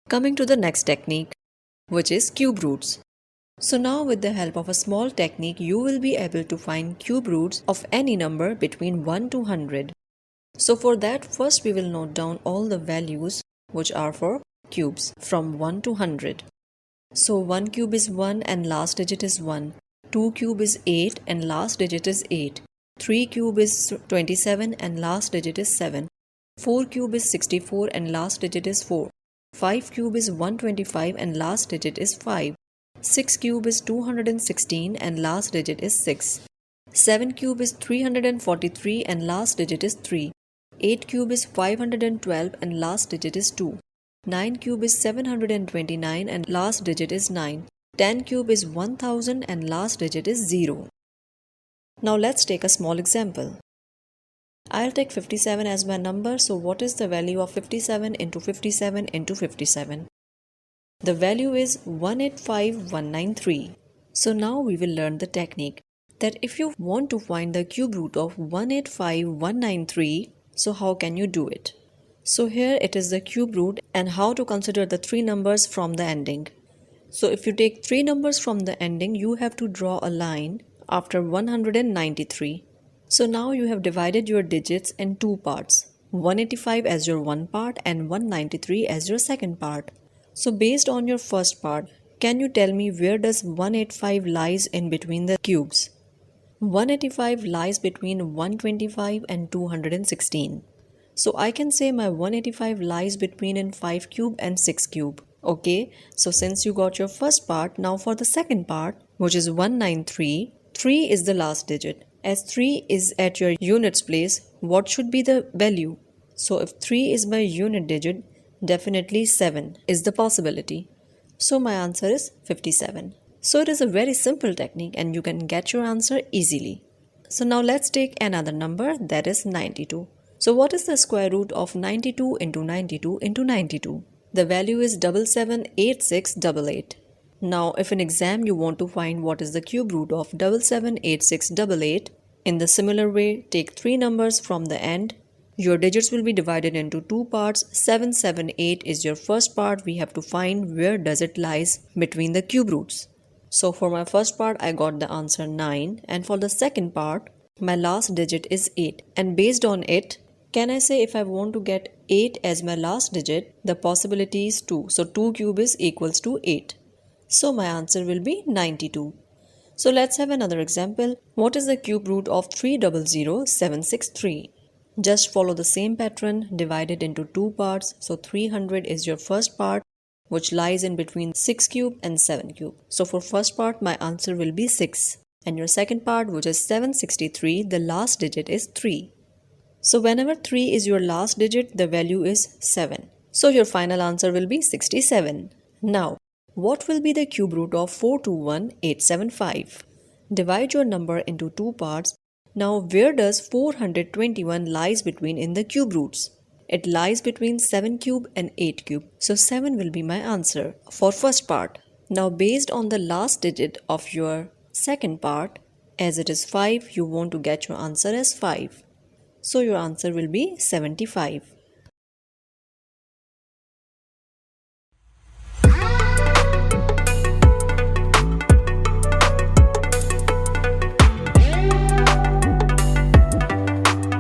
Coming to the next technique, which is cube roots. So now with the help of a small technique, you will be able to find cube roots of any number between 1 to 100. So for that, first we will note down all the values which are for cubes from 1 to 100. So 1 cube is 1 and last digit is 1. 2 cube is 8 and last digit is 8. 3 cube is 27 and last digit is 7. 4 cube is 64 and last digit is 4. 5 cube is 125 and last digit is 5. 6 cube is 216 and last digit is 6. 7 cube is 343 and last digit is 3. 8 cube is 512 and last digit is 2. 9 cube is 729 and last digit is 9. 10 cube is 1000 and last digit is 0. Now let's take a small example. I'll take 57 as my number, so what is the value of 57 into 57 into 57? The value is 185193. So now we will learn the technique that if you want to find the cube root of 185193, so how can you do it? So here it is the cube root and how to consider the three numbers from the ending. So if you take three numbers from the ending, you have to draw a line after 193. So now you have divided your digits in two parts, 185 as your one part and 193 as your second part. So based on your first part, can you tell me where does 185 lies in between the cubes? 185 lies between 125 and 216. So I can say my 185 lies between in 5 cube and 6 cube. Okay, so since you got your first part, now for the second part, which is 193, 3 is the last digit. As 3 is at your units place, what should be the value? So if 3 is my unit digit, definitely 7 is the possibility. So my answer is 57. So it is a very simple technique and you can get your answer easily. So now let's take another number, that is 92. So what is the square root of 92 into 92 into 92? The value is 778688. Now if in exam you want to find what is the cube root of 778688, in the similar way, take three numbers from the end. Your digits will be divided into two parts. 778 is your first part. We have to find where does it lies between the cube roots. So for my first part, I got the answer 9. And for the second part, my last digit is 8. And based on it, can I say if I want to get 8 as my last digit, the possibility is 2. So 2 cube is equals to 8. So my answer will be 92. So let's have another example. What is the cube root of 300763? Just follow the same pattern, divide it into two parts. So 300 is your first part, which lies in between 6 cube and 7 cube. So for first part, my answer will be 6. And your second part, which is 763, the last digit is 3. So whenever 3 is your last digit, the value is 7. So your final answer will be 67. Now, what will be the cube root of 421875? Divide your number into two parts. Now where does 421 lies between in the cube roots? It lies between 7 cube and 8 cube. So 7 will be my answer for first part. Now based on the last digit of your second part, as it is 5, you want to get your answer as 5. So your answer will be 75.